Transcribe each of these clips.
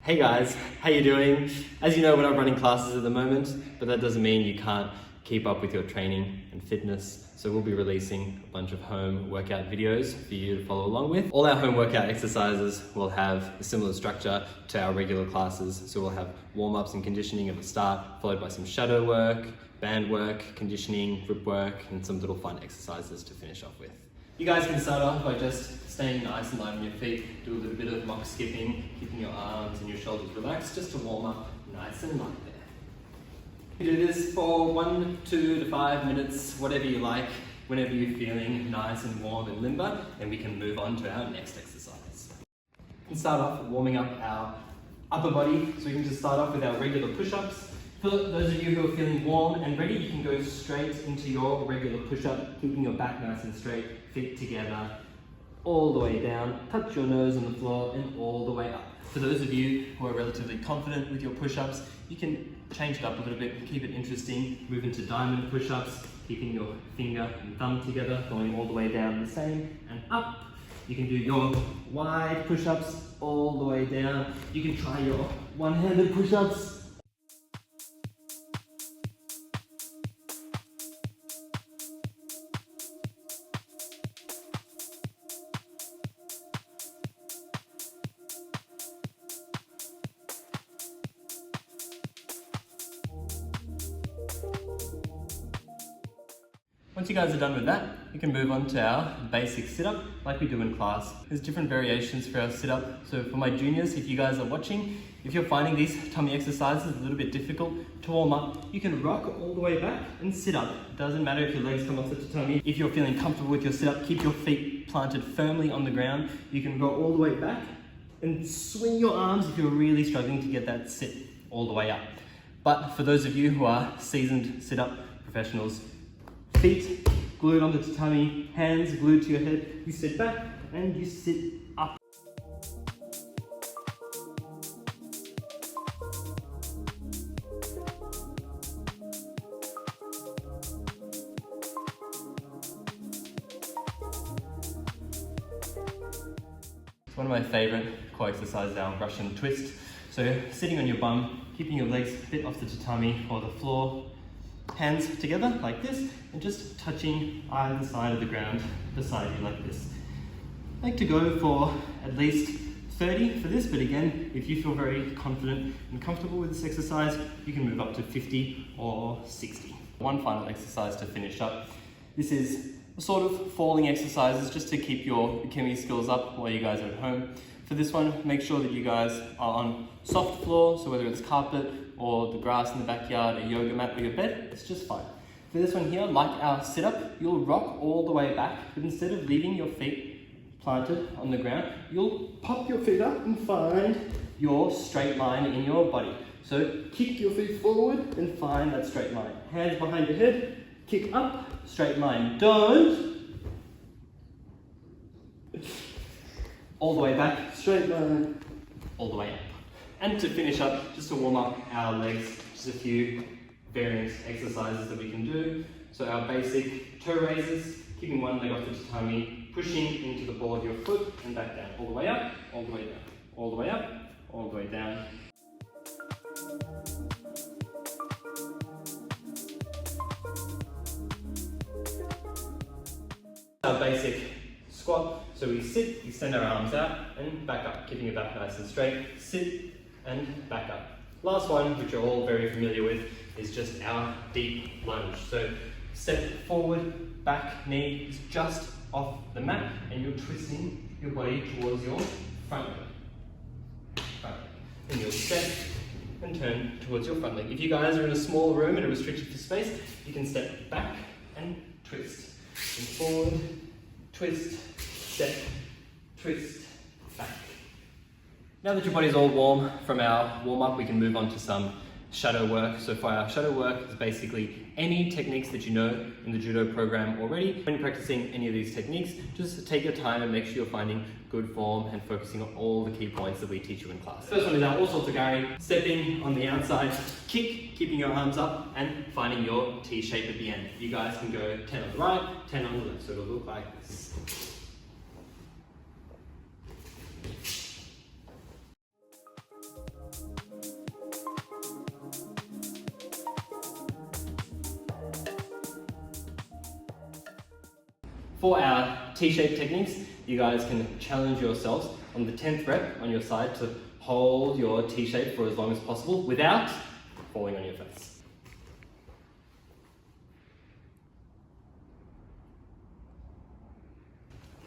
Hey guys, how you doing? As you know, we're not running classes at the moment, but that doesn't mean you can't keep up with your training and fitness. So we'll be releasing a bunch of home workout videos for you to follow along with. All our home workout exercises will have a similar structure to our regular classes. So we'll have warm-ups and conditioning at the start, followed by some shadow work, band work, conditioning, grip work, and some little fun exercises to finish off with. You guys can start off by just staying nice and light on your feet, do a little bit of mock skipping, keeping your arms and your shoulders relaxed, just to warm up nice and light there. You do this for 1, 2 to 5 minutes, whatever you like, whenever you're feeling nice and warm and limber, and we can move on to our next exercise. We can start off warming up our upper body, so we can just start off with our regular push-ups. For those of you who are feeling warm and ready, you can go straight into your regular push-up, keeping your back nice and straight, feet together, all the way down, touch your nose on the floor, and all the way up. For those of you who are relatively confident with your push-ups, you can change it up a little bit, keep it interesting, move into diamond push-ups, keeping your finger and thumb together, going all the way down the same, and up. You can do your wide push-ups all the way down. You can try your one-handed push-ups. Once you guys are done with that, we can move on to our basic sit-up like we do in class. There's different variations for our sit-up. So for my juniors, if you guys are watching, if you're finding these tummy exercises a little bit difficult to warm up, you can rock all the way back and sit up. It doesn't matter if your legs come off the tatami. If you're feeling comfortable with your sit-up, keep your feet planted firmly on the ground. You can go all the way back and swing your arms if you're really struggling to get that sit all the way up. But for those of you who are seasoned sit-up professionals, feet glued on the tatami, hands glued to your head. You sit back and you sit up. It's one of my favorite core exercises, our Russian twist. So sitting on your bum, keeping your legs a bit off the tatami or the floor, hands together like this, and just touching either side of the ground beside you like this. I like to go for at least 30 for this, but again, if you feel very confident and comfortable with this exercise, you can move up to 50 or 60. One final exercise to finish up. This is a sort of falling exercises just to keep your KOMI skills up while you guys are at home. For this one, make sure that you guys are on soft floor, so whether it's carpet or the grass in the backyard, a yoga mat or your bed, it's just fine. For this one here, like our sit-up, you'll rock all the way back, but instead of leaving your feet planted on the ground, you'll pop your feet up and find your straight line in your body. So kick your feet forward and find that straight line. Hands behind your head, kick up, straight line. Don't. All the way back, straight line, all the way up. And to finish up, just to warm up our legs, just a few variant exercises that we can do. So our basic toe raises, keeping one leg off the tatami, pushing into the ball of your foot and back down, all the way up, all the way down, all the way up, all the way down. Our basic squat, so we sit, extend our arms out and back up, keeping your back nice and straight, sit and back up. Last one, which you're all very familiar with, is just our deep lunge. So step forward, back knee is just off the mat and you're twisting your body towards your front leg. And you'll step and turn towards your front leg. If you guys are in a small room in a restricted space, you can step back and twist. And forward, twist, step, twist, back. Now that your body's all warm from our warm-up, we can move on to some shadow work. So for our shadow work, is basically any techniques that you know in the judo program already. When you're practicing any of these techniques, just take your time and make sure you're finding good form and focusing on all the key points that we teach you in class. First one is our all-sorts-of-gari, stepping on the outside, kick, keeping your arms up and finding your T shape at the end. You guys can go 10 on the right, 10 on the left, so it'll look like this. For our T-shaped techniques, you guys can challenge yourselves on the 10th rep on your side to hold your T-shape for as long as possible without falling on your face.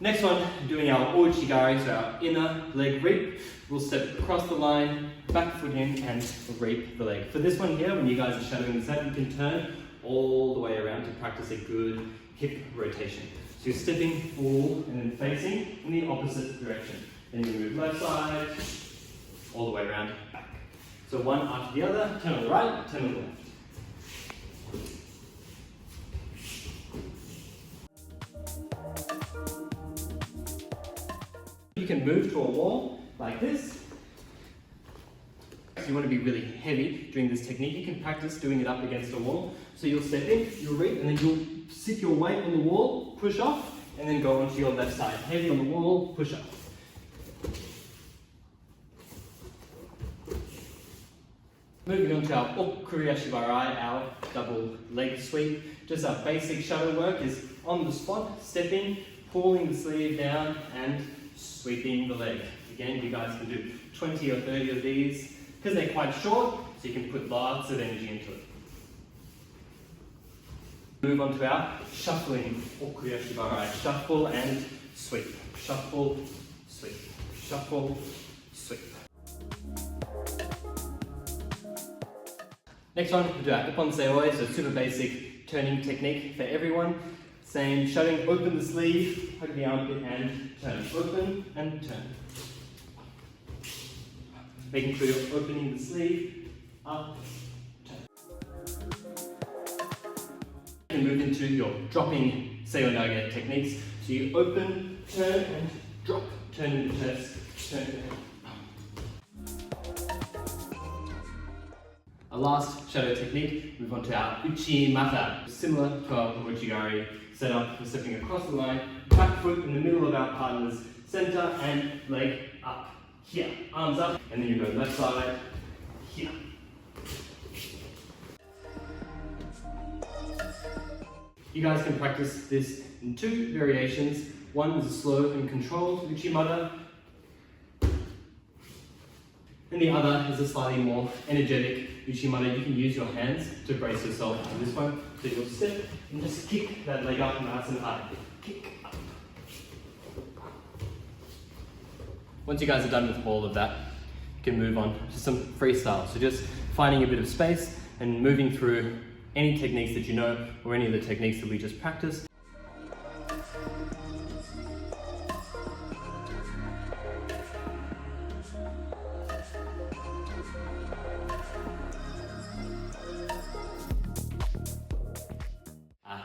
Next one, doing our UCHI, so our inner leg reap. We'll step across the line, back foot in, and reap the leg. For this one here, when you guys are shadowing this out, you can turn all the way around to practice a good hip rotation. So you're stepping full and then facing in the opposite direction. Then you move left side, all the way around, back. So one after the other, turn on the right, turn on the left. You can move to a wall like this. If you want to be really heavy doing this technique, you can practice doing it up against a wall. So you'll step in, you'll reap, and then you'll sit your weight on the wall, push off, and then go onto your left side. Heavy on the wall, push up. Moving on to our Okuriashibarai, our double leg sweep. Just our basic shadow work is on the spot, stepping, pulling the sleeve down, and sweeping the leg. Again, you guys can do 20 or 30 of these because they're quite short, so you can put lots of energy into it. Move on to our shuffling Okuriashibarai. Shuffle and sweep. Shuffle, sweep. Shuffle, sweep. Next one, we'll do our ippon seoi, so super basic turning technique for everyone. Same, shutting, open the sleeve, hug the armpit and turn. Open and turn. Making sure you're opening the sleeve, up, turn. You can move into your dropping seoi nage techniques. So you open, turn and drop. Turn the chest, turn. Our last shadow technique, move on to our uchi mata. Similar to our uchi setup, we're stepping across the line, back foot in the middle of our partner's center and leg up. Here, arms up, and then you go left side, here. You guys can practice this in two variations. One is a slow and controlled uchimata, and the other is a slightly more energetic uchimata. You can use your hands to brace yourself on this one. So you'll step and just kick that leg up nice and high. Kick up. Once you guys are done with all of that, you can move on to some freestyle. So just finding a bit of space and moving through any techniques that you know or any of the techniques that we just practiced.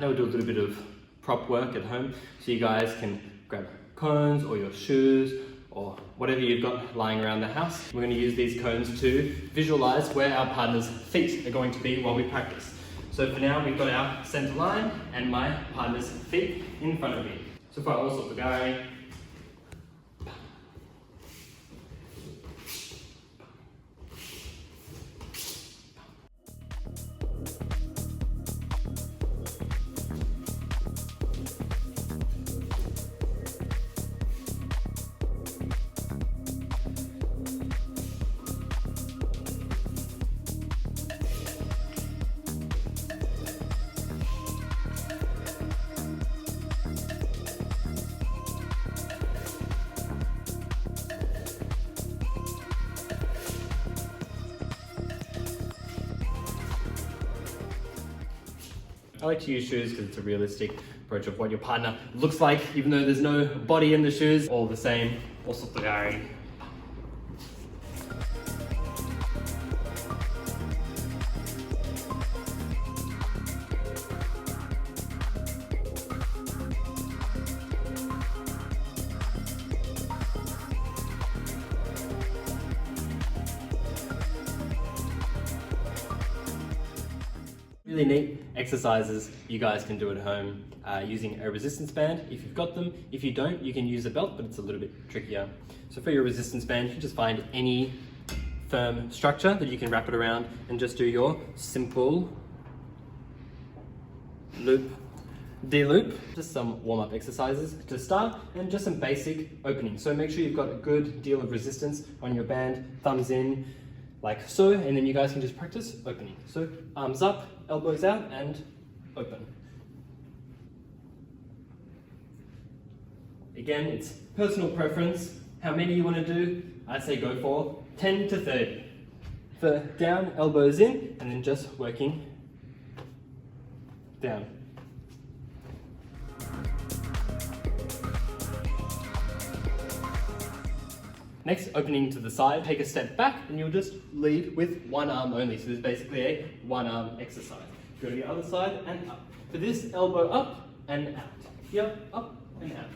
Now we'll do a little bit of prop work at home. So you guys can grab cones or your shoes or whatever you've got lying around the house. We're going to use these cones to visualize where our partner's feet are going to be while we practice. So for now, we've got our center line and my partner's feet in front of me. So for our also pagari, I like to use shoes because it's a realistic approach of what your partner looks like, even though there's no body in the shoes. All the same, also pagari. Really neat exercises you guys can do at home using a resistance band if you've got them. If you don't, you can use a belt, but it's a little bit trickier. So for your resistance band, you just find any firm structure that you can wrap it around and just do your simple loop, D-loop, just some warm-up exercises to start, and just some basic opening. So make sure you've got a good deal of resistance on your band, thumbs in, like so, and then you guys can just practice opening. So arms up, elbows out, and open. Again, it's personal preference. How many you want to do? I say go for 10 to 30. For down, elbows in, and then just working down. Next, opening to the side, take a step back, and you'll just lead with one arm only. So this is basically a one arm exercise. Go to the other side and up. For this, elbow up and out. Here, up and out.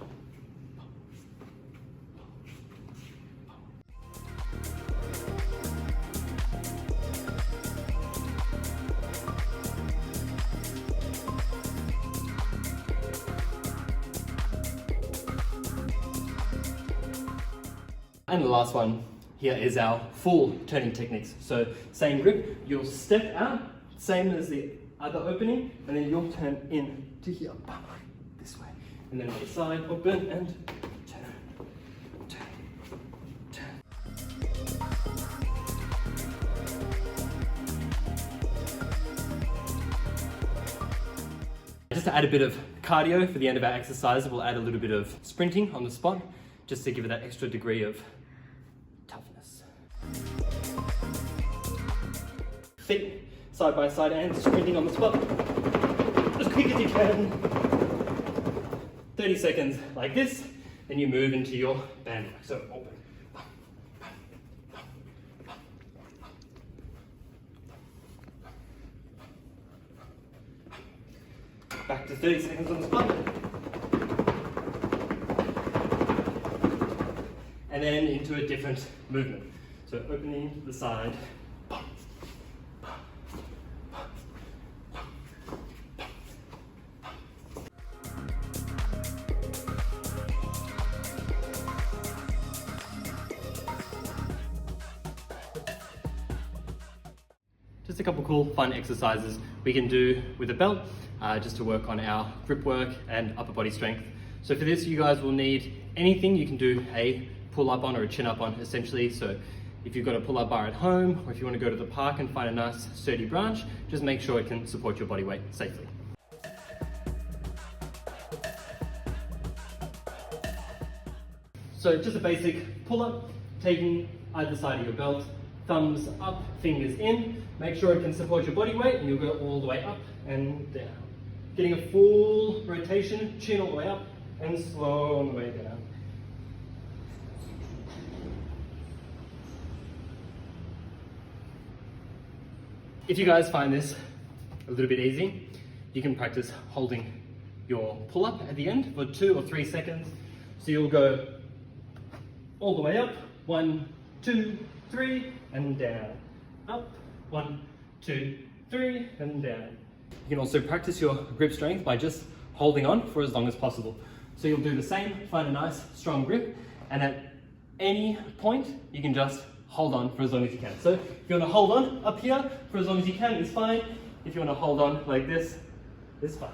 And the last one here is our full turning techniques. So same grip, you'll step out, same as the other opening, and then you'll turn in to here, this way. And then on the side, open and turn, turn, turn. Just to add a bit of cardio for the end of our exercise, we'll add a little bit of sprinting on the spot, just to give it that extra degree of toughness. Feet side by side and sprinting on the spot. As quick as you can. 30 seconds like this, then you move into your band work. So open. Back to 30 seconds on the spot. And then into a different movement. So opening the side. Just a couple cool fun exercises we can do with a belt, just to work on our grip work and upper body strength. So for this, you guys will need anything you can do a pull up on or a chin up on, essentially. So if you've got a pull up bar at home, or if you want to go to the park and find a nice sturdy branch, just make sure it can support your body weight safely. So just a basic pull up, taking either side of your belt, thumbs up, fingers in, make sure it can support your body weight, and you'll go all the way up and down. Getting a full rotation, chin all the way up and slow on the way down. If you guys find this a little bit easy, you can practice holding your pull-up at the end for 2 or 3 seconds. So you'll go all the way up, 1, 2, 3, and down. Up, 1, 2, 3, and down. You can also practice your grip strength by just holding on for as long as possible. So you'll do the same, find a nice strong grip, and at any point, you can just hold on for as long as you can. So if you want to hold on up here for as long as you can, it's fine. If you want to hold on like this, it's fine.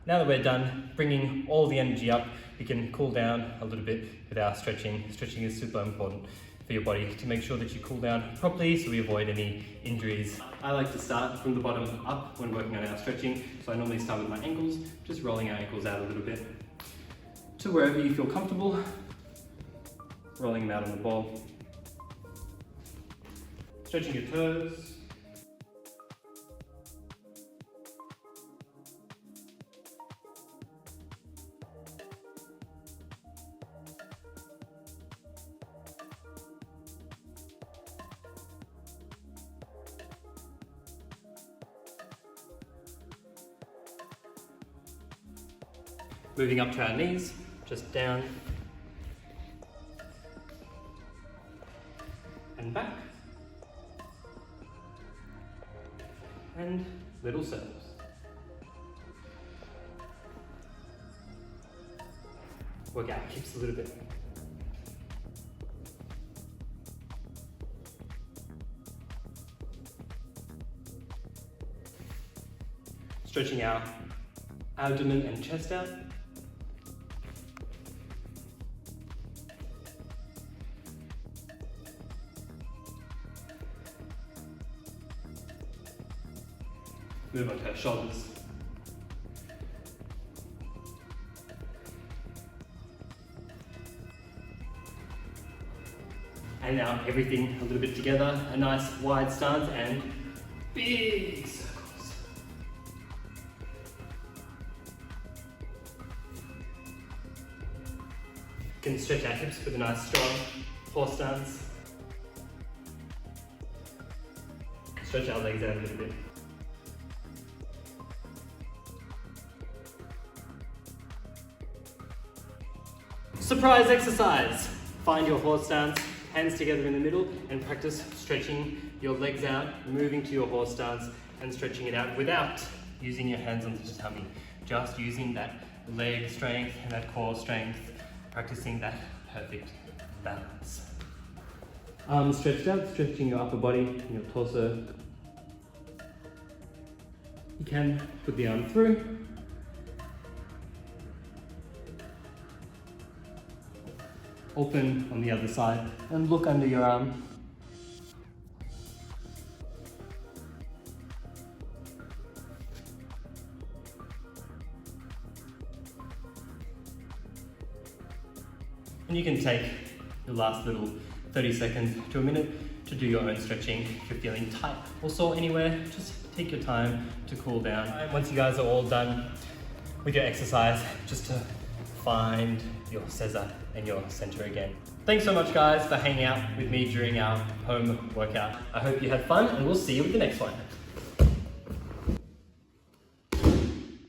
Now that we're done bringing all the energy up, we can cool down a little bit with our stretching. Stretching is super important for your body to make sure that you cool down properly so we avoid any injuries. I like to start from the bottom up when working on our stretching. So I normally start with my ankles, just rolling our ankles out a little bit to wherever you feel comfortable, rolling them out on the ball. Stretching your toes. Moving up to our knees, just down and back. And little circles. Work out hips a little bit. Stretching our abdomen and chest out. Move on to our shoulders. And now everything a little bit together, a nice wide stance and big circles. You can stretch our hips with a nice strong horse stance. Stretch our legs out a little bit. Surprise exercise! Find your horse stance, hands together in the middle, and practice stretching your legs out, moving to your horse stance and stretching it out without using your hands on the tummy. Just using that leg strength and that core strength, practicing that perfect balance. Arms stretched out, stretching your upper body and your torso. You can put the arm through. Open on the other side and look under your arm. And you can take your last little 30 seconds to a minute to do your own stretching. If you're feeling tight or sore anywhere, just take your time to cool down. Once you guys are all done with your exercise, just to find your Caesar and your center again. Thanks so much guys for hanging out with me during our home workout. I hope you had fun and we'll see you with the next one.